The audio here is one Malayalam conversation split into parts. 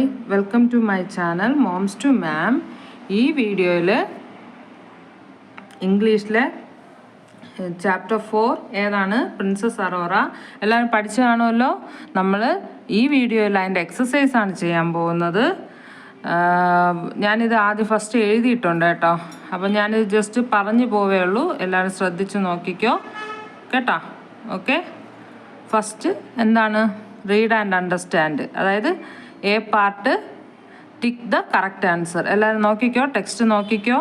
Hi, welcome to my channel moms to mom. ഈ വീഡിയോയിൽ ഇംഗ്ലീഷിലെ ചാപ്റ്റർ 4 ഏതാണ്? Princess Aurora. എല്ലാവരും പഠിച്ചു കാണുമല്ലോ. നമ്മൾ ഈ വീഡിയോയിൽ അതിൻ്റെ എക്സസൈസാണ് ചെയ്യാൻ പോകുന്നത്. ഞാനിത് ആദ്യം ഫസ്റ്റ് എഴുതിയിട്ടുണ്ട് കേട്ടോ. അപ്പം ഞാനിത് ജസ്റ്റ് പറഞ്ഞു പോവേ ഉള്ളൂ. എല്ലാവരും ശ്രദ്ധിച്ച് നോക്കിക്കോ കേട്ടോ. ഓക്കെ, ഫസ്റ്റ് എന്താണ്? Read and understand. അതായത് A part, tick the correct answer. എല്ലാവരും നോക്കിക്കോ, ടെക്സ്റ്റ് നോക്കിക്കോ.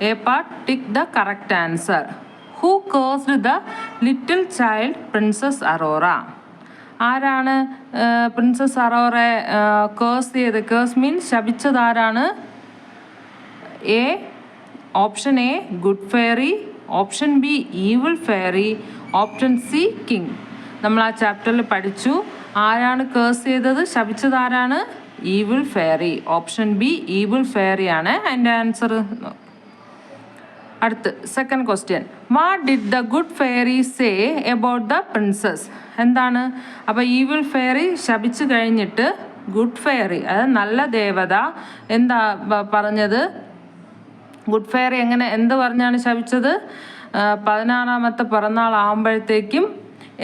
A part, tick the correct answer. Who cursed the little child princess Aurora? ആരാണ് പ്രിൻസസ് അറോറയെ കേഴ്സ് ചെയ്ത്? കേഴ്സ് മീൻസ് ശപിച്ചത് ആരാണ്? A, option A good fairy, option B evil fairy, option C king. നമ്മൾ ആ ചാപ്റ്ററിൽ പഠിച്ചു. ആരാണ് കേഴ്സ് ചെയ്തത്? ശപിച്ചത് ആരാണ്? Evil fairy. Option B evil fairy ആണ് അതിൻ്റെ ആൻസർ. അടുത്ത് second question. What did the good fairy say about the princess? എന്താണ്? അപ്പോൾ ഈവിൾ ഫെയറി ശപിച്ചു കഴിഞ്ഞിട്ട് ഗുഡ് ഫെയറി, അതായത് നല്ല ദേവത, എന്താ പറഞ്ഞത്? ഗുഡ് ഫെയറി എന്ത് പറഞ്ഞാണ് ശപിച്ചത്? 16ാമത്തെ പിറന്നാൾ ആകുമ്പോഴത്തേക്കും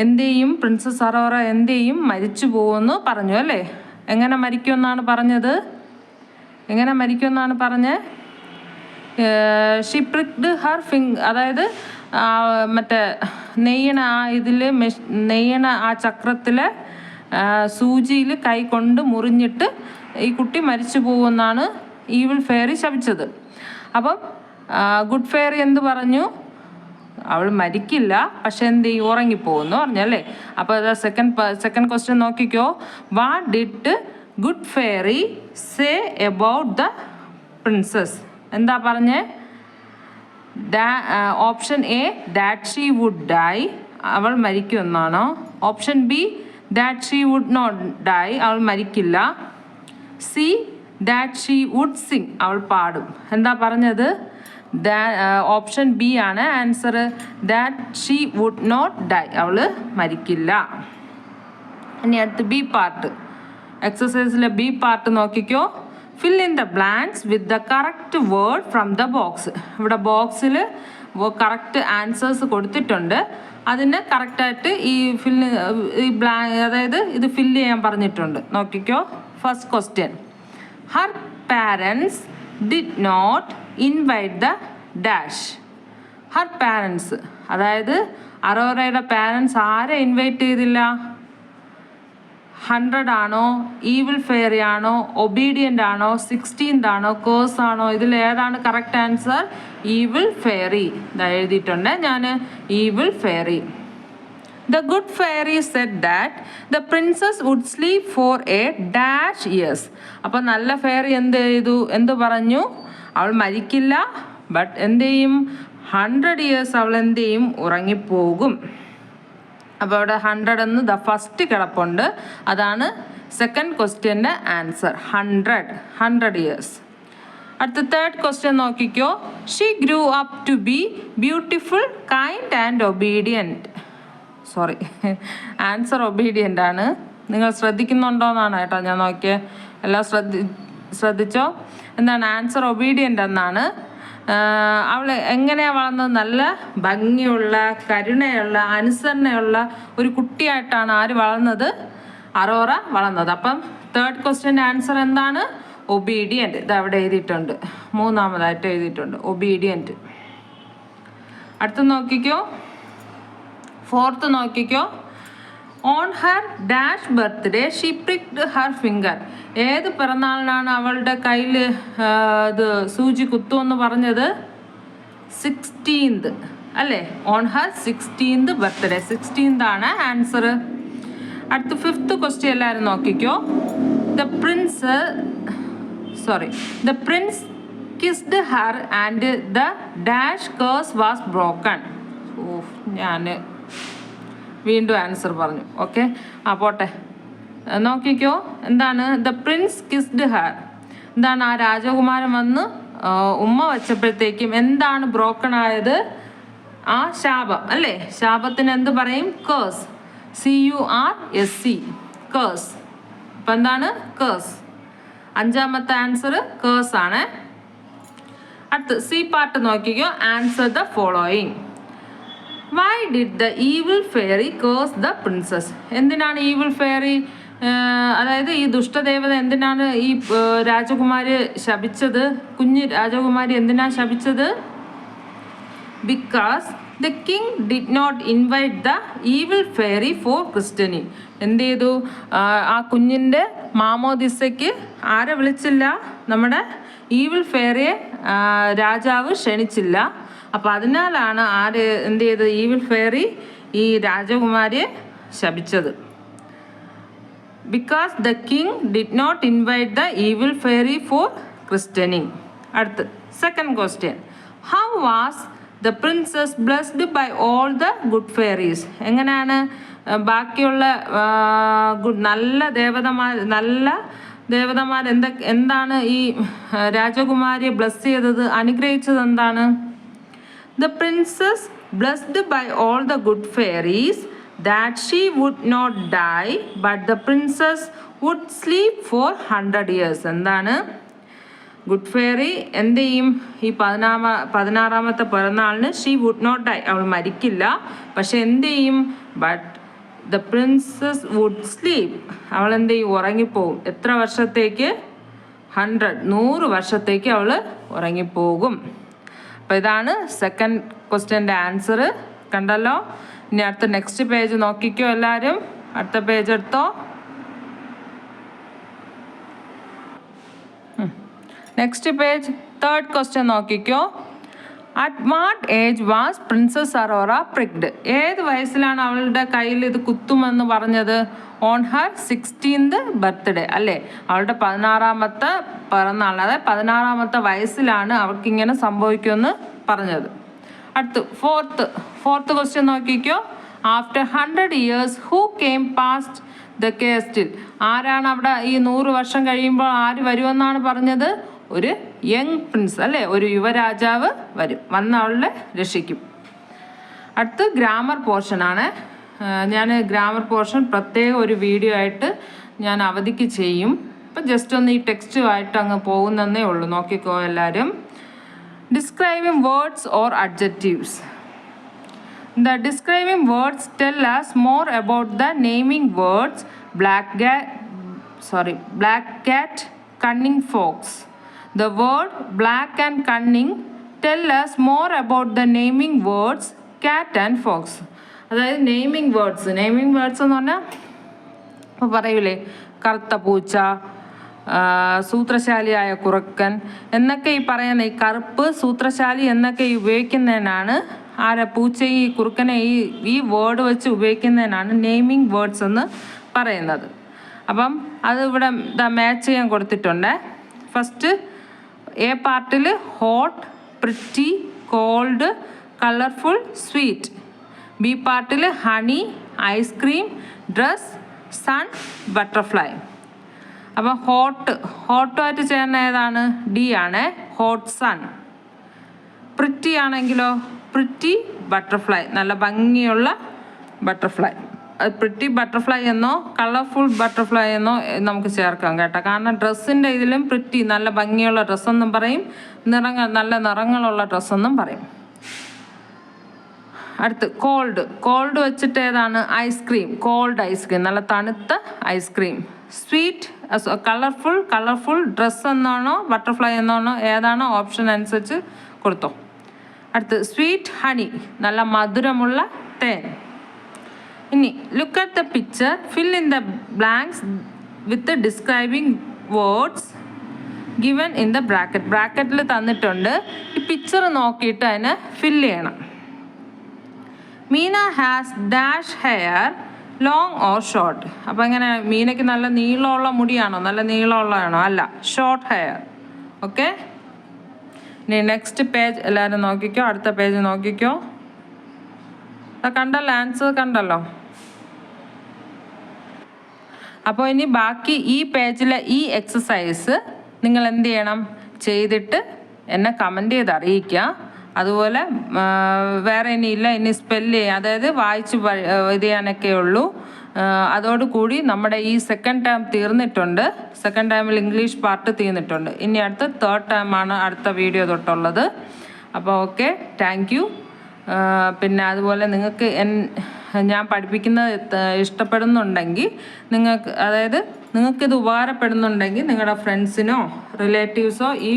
എന്ത് ചെയ്യും? പ്രിൻസസ് അറോറ എന്ത് ചെയ്യും? മരിച്ചു പോകുമെന്ന് പറഞ്ഞു അല്ലേ? എങ്ങനെ മരിക്കുമെന്നാണ് പറഞ്ഞത്? എങ്ങനെ മരിക്കുമെന്നാണ് പറഞ്ഞത്? ഷി പ്രിക്ഡ് ഹർ അതായത് മറ്റേ നെയ്യണ ആ ഇതിൽ നെയ്യണ ആ ചക്രത്തിലെ സൂചിയിൽ കൈ കൊണ്ട് മുറിഞ്ഞിട്ട് ഈ കുട്ടി മരിച്ചു പോകുമെന്നാണ് ഈവിൾ ഫെയറി ശപിച്ചത്. അപ്പം ഗുഡ് ഫെയറി എന്ത് പറഞ്ഞു? അവൾ മരിക്കില്ല, പക്ഷെ എന്ത് ചെയ്യും? ഉറങ്ങിപ്പോകുന്നു പറഞ്ഞല്ലേ. അപ്പോൾ അത് സെക്കൻഡ് ക്വസ്റ്റ്യൻ നോക്കിക്കോ. What did good fairy say about the princess? എന്താ പറഞ്ഞേ? Option A that she would die, അവൾ മരിക്കുമെന്നാണോ? Option B that she would not die, അവൾ മരിക്കില്ല. C that she would sing, അവൾ പാടും. എന്താ പറഞ്ഞത്? ഓപ്ഷൻ ബി ആണ് answer. That she would not die, അവൾ മരിക്കില്ല. ഇനി അടുത്ത് ബി പാർട്ട്. എക്സസൈസിലെ ബി പാർട്ട് നോക്കിക്കോ. Fill in the blanks with the correct word from the box. ഇവിടെ ബോക്സിൽ കറക്റ്റ് ആൻസേഴ്സ് കൊടുത്തിട്ടുണ്ട്. അതിന് കറക്റ്റായിട്ട് ഈ അതായത് ഇത് ഫില്ല് ചെയ്യാൻ പറഞ്ഞിട്ടുണ്ട്. നോക്കിക്കോ. First question. Her parents did not invite the dash. Her parents, അതായത് അറോറയുടെ പാരൻസ് ആരെ ഇൻവൈറ്റ് ചെയ്തില്ല? 100 ആണോ, ഈവിൾ ഫെയറി ആണോ, ഒബീഡിയൻ്റ് ആണോ, 16th ആണോ, കേഴ്സ് ആണോ? ഇതിൽ ഏതാണ് കറക്റ്റ് ആൻസർ? Evil fairy. ഇതാ എഴുതിയിട്ടുണ്ട് ഞാൻ, evil fairy. The good fairy said that the princess would sleep for a dash years. അപ്പോൾ നല്ല ഫെയറി എന്ത് പറഞ്ഞു? അവൾ മരിക്കില്ല, ബട്ട് എന്ത് ചെയ്യും? 100 years അവൾ എന്ത് ചെയ്യും? ഉറങ്ങിപ്പോകും. അപ്പോൾ അവിടെ 100 എന്ന് ഫസ്റ്റ് കിടപ്പുണ്ട്. അതാണ് സെക്കൻഡ് ക്വസ്റ്റ്യൻ്റെ ആൻസർ. 100 years. അടുത്ത തേർഡ് ക്വസ്റ്റ്യൻ നോക്കിക്കോ. She grew up to be beautiful, kind and obedient. Sorry, answer obedient ആണ്. നിങ്ങൾ ശ്രദ്ധിക്കുന്നുണ്ടോയെന്നാണ് കേട്ടോ ഞാൻ നോക്കിയത്. എല്ലാം ശ്രദ്ധിച്ചോ. എന്താണ് ആൻസർ? ഒബീഡിയൻ്റ് എന്നാണ്. അവൾ എങ്ങനെയാണ് വളർന്നത്? നല്ല ഭംഗിയുള്ള, കരുണയുള്ള, അനുസരണയുള്ള ഒരു കുട്ടിയായിട്ടാണ് ആര് വളർന്നത്? അറോറ വളർന്നത്. അപ്പം തേർഡ് ക്വസ്റ്റ്യൻ്റെ ആൻസർ എന്താണ്? ഒബീഡിയൻറ്റ്. ഇത് അവിടെ എഴുതിയിട്ടുണ്ട്, മൂന്നാമതായിട്ട് എഴുതിയിട്ടുണ്ട്, ഒബീഡിയൻറ്റ്. അടുത്ത് നോക്കിക്കോ. ഫോർത്ത് നോക്കിക്കോ. On her dash birthday she pricked her finger. ഏത് പിറന്നാളിനാണ് അവളുടെ കയ്യിൽ ഇത് സൂചി കുത്തുമെന്ന് പറഞ്ഞത്? 16th അല്ലേ? On her 16th birthday. 16th ആണ് ആൻസർ. അടുത്ത ഫിഫ്ത്ത് ക്വസ്റ്റ്യൻ എല്ലാവരും നോക്കിക്കോ. The Prince kissed her and the dash curse was broken. ഞാൻ വീണ്ടും ആൻസർ പറഞ്ഞു. ഓക്കെ, പോട്ടെ. നോക്കിക്കോ. എന്താണ്? The Prince kissed Har. എന്താണ്? ആ രാജകുമാരൻ വന്ന് ഉമ്മ വച്ചപ്പോഴത്തേക്കും എന്താണ് ബ്രോക്കൺ ആയത്? ആ ശാപം അല്ലേ? ശാപത്തിന് എന്ത് പറയും? കേഴ്സ്. CURSE, curse. അപ്പം എന്താണ്? കേഴ്സ്. അഞ്ചാമത്തെ ആൻസർ കേഴ്സ് ആണ്. അടുത്ത് സി പാർട്ട് നോക്കിക്കോ. Answer the following. Why did the evil fairy curse the prince's? എന്തിനാണ് ഈവിൾ ഫെയറി, അതായത് ഈ ദുഷ്ടദേവത എന്തിനാണ് ഈ രാജകുമാരി ശപിച്ചത്? കുഞ്ഞ് രാജകുമാരി എന്തിനാണ് ശപിച്ചത്? Because the king did not invite the evil fairy for christening. എന്ത് ചെയ്തു? ആ കുഞ്ഞിൻ്റെ മാമോദിസയ്ക്ക് ആരെ വിളിച്ചില്ല? നമ്മുടെ ഈവിൾ ഫെയറിയെ രാജാവ് ക്ഷണിച്ചില്ല. അപ്പം അതിനാലാണ് എന്ത് ചെയ്തത്? ഈവിൾ ഫെയറി ഈ രാജകുമാരിയെ ശപിച്ചത്. Because the king did not invite the evil fairy for christening. അടുത്ത് second question. How was the princess blessed by all the good fairies? എങ്ങനെയാണ് ബാക്കിയുള്ള നല്ല ദേവതമാർ എന്താണ് ഈ രാജകുമാരിയെ ബ്ലെസ് ചെയ്തത്, അനുഗ്രഹിച്ചത് എന്താണ്? The princess blessed by all the good fairies that she would not die but the princess would sleep for 100 years. എന്താണ്? ഗുഡ് ഫെയറി എന്ത് ചെയ്യും? ഈ 16-ാമത്തെ പിറന്നാളിന് ഷീ വുഡ് നോട്ട് ഡൈ, അവൾ മരിക്കില്ല, പക്ഷെ എന്ത് ചെയ്യും? But the princess would sleep, അവൾ എന്ത് ചെയ്യും? ഉറങ്ങിപ്പോകും. എത്ര വർഷത്തേക്ക്? 100 വർഷത്തേക്ക് അവൾ ഉറങ്ങിപ്പോകും. അപ്പോൾ ഇതാണ് സെക്കൻഡ് ക്വസ്റ്റ്യൻ്റെ ആൻസർ. കണ്ടല്ലോ. ഇനി അടുത്ത നെക്സ്റ്റ് പേജ് നോക്കിക്കോ എല്ലാവരും. അടുത്ത പേജ് എടുത്തോ. നെക്സ്റ്റ് പേജ് തേർഡ് ക്വസ്റ്റ്യൻ നോക്കിക്കോ. At what age was princess Aurora pricked? ഏത് വയസ്സിലാണ് അവളുടെ കയ്യിൽ ഇത് കുത്തുമെന്ന് പറഞ്ഞത്? ഓൺ ഹർ 16th ബർത്ത്ഡേ അല്ലേ? അവളുടെ 16-ാമത്തെ പിറന്നാൾ, അതായത് 16-ാമത്തെ വയസ്സിലാണ് അവൾക്കിങ്ങനെ സംഭവിക്കുമെന്ന് പറഞ്ഞത്. അടുത്ത് ഫോർത്ത് ക്വസ്റ്റ്യൻ നോക്കിക്കോ. After 100 years who came past the castle? ആരാണ് അവിടെ ഈ 100 വർഷം കഴിയുമ്പോൾ ആര് വരുമെന്നാണ് പറഞ്ഞത്? ഒരു യങ് പ്രിൻസ് അല്ലേ, ഒരു യുവരാജാവ് വന്ന് അവളെ രക്ഷിക്കും. അടുത്ത് ഗ്രാമർ പോർഷനാണ്. ഞാൻ ഗ്രാമർ പോർഷൻ പ്രത്യേക ഒരു വീഡിയോ ആയിട്ട് ഞാൻ അവധിക്ക് ചെയ്യും. ഇപ്പം ജസ്റ്റ് ഒന്ന് ഈ ടെക്സ്റ്റുമായിട്ട് അങ്ങ് പോകുന്നതേ ഉള്ളൂ. നോക്കിക്കോ എല്ലാവരും. Describing words or adjectives. The describing words tell us more about the naming words black cat, cunning fox. The word black and cunning tell us more about the naming words cat and fox. അതായത് നെയിമിംഗ് വേർഡ്സ് എന്ന് പറഞ്ഞാൽ ഇപ്പോൾ പറയൂലേ, കറുത്ത പൂച്ച, സൂത്രശാലിയായ കുറുക്കൻ എന്നൊക്കെ ഈ പറയുന്ന ഈ കറുപ്പ്, സൂത്രശാലി എന്നൊക്കെ ഉപയോഗിക്കുന്നതിനാണ് പൂച്ചയെ ഈ കുറുക്കനെ ഈ വേർഡ് വെച്ച് ഉപയോഗിക്കുന്നതിനാണ് നെയിമിംഗ് വേർഡ്സ് എന്ന് പറയുന്നത്. അപ്പം അത് ഇവിടെ മാച്ച് ചെയ്യാൻ കൊടുത്തിട്ടുണ്ട്. ഫസ്റ്റ് എ പാർട്ടിൽ hot, pretty, cold, colourful, sweet. B പാർട്ടിൽ honey, ice cream, dress, sun, butterfly. അപ്പം ഹോട്ടുമായിട്ട് ചേർന്ന ഏതാണ്? ഡി ആണ്, ഹോട്ട് സൺ. പ്രിറ്റി ആണെങ്കിലോ? പ്രിറ്റി ബട്ടർഫ്ലൈ, നല്ല ഭംഗിയുള്ള ബട്ടർഫ്ലൈ. അത് പ്രിറ്റി ബട്ടർഫ്ലൈ എന്നോ കളർഫുൾ ബട്ടർഫ്ലൈ എന്നോ നമുക്ക് ചേർക്കാം കേട്ടോ. കാരണം ഡ്രസ്സിൻ്റെ ഇതിലും പ്രിറ്റി, നല്ല ഭംഗിയുള്ള ഡ്രസ്സെന്നും പറയും, നല്ല നിറങ്ങളുള്ള ഡ്രസ്സെന്നും പറയും. അടുത്ത് കോൾഡ് വെച്ചിട്ട് ഏതാണ്? ഐസ്ക്രീം, കോൾഡ് ഐസ്ക്രീം, നല്ല തണുത്ത ഐസ്ക്രീം. സ്വീറ്റ്, കളർഫുൾ ഡ്രസ്സ് എന്നാണോ ബട്ടർഫ്ലൈ എന്നാണോ ഏതാണോ ഓപ്ഷൻ അനുസരിച്ച് കൊടുത്തോ. അടുത്ത് സ്വീറ്റ് ഹണി, നല്ല മധുരമുള്ള തേൻ. ഇനി look at the picture, fill in the blanks with describing words given in the ബ്രാക്കറ്റിൽ തന്നിട്ടുണ്ട്. ഈ പിക്ചർ നോക്കിയിട്ട് അതിനെ ഫില്ല് ചെയ്യണം. Meena has dash hair, long or short? അപ്പോൾ എങ്ങനെ? മീനയ്ക്ക് നല്ല നീളമുള്ള മുടിയാണോ? നല്ല നീളമുള്ളതാണോ? അല്ല, ഷോർട്ട് ഹെയർ. ഓക്കെ. ഇനി നെക്സ്റ്റ് പേജ് എല്ലാവരും നോക്കിക്കോ. അടുത്ത പേജ് നോക്കിക്കോ. കണ്ടല്ലോ, ആൻസർ കണ്ടല്ലോ. അപ്പോൾ ഇനി ബാക്കി ഈ പേജിലെ ഈ എക്സസൈസ് നിങ്ങൾ എന്ത് ചെയ്യണം? ചെയ്തിട്ട് എന്നെ കമൻറ്റ് ചെയ്ത് അറിയിക്കുക. അതുപോലെ വേറെ ഇനിയില്ല. ഇനി സ്പെല്ല് ചെയ്യാൻ, അതായത് വായിച്ച് ഇത് ചെയ്യാനൊക്കെ ഉള്ളൂ. അതോടുകൂടി നമ്മുടെ ഈ സെക്കൻഡ് ടേം തീർന്നിട്ടുണ്ട്. സെക്കൻഡ് ടേമിൽ ഇംഗ്ലീഷ് പാർട്ട് തീർന്നിട്ടുണ്ട്. ഇനി അടുത്ത തേർഡ് ടേമാണ് അടുത്ത വീഡിയോ തൊട്ടുള്ളത്. അപ്പോൾ ഓക്കെ, താങ്ക് യു. പിന്നെ അതുപോലെ നിങ്ങൾക്ക് ഞാൻ പഠിപ്പിക്കുന്നത് ഇഷ്ടപ്പെടുന്നുണ്ടെങ്കിൽ നിങ്ങൾക്കിത് ഉപകാരപ്പെടുന്നുണ്ടെങ്കിൽ നിങ്ങളുടെ ഫ്രണ്ട്സിനോ റിലേറ്റീവ്സോ ഈ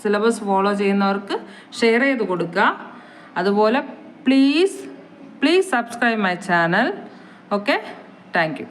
സിലബസ് ഫോളോ ചെയ്യുന്നവർക്ക് ഷെയർ ചെയ്ത് കൊടുക്കുക. അതുപോലെ please subscribe my channel. Okay, thank you.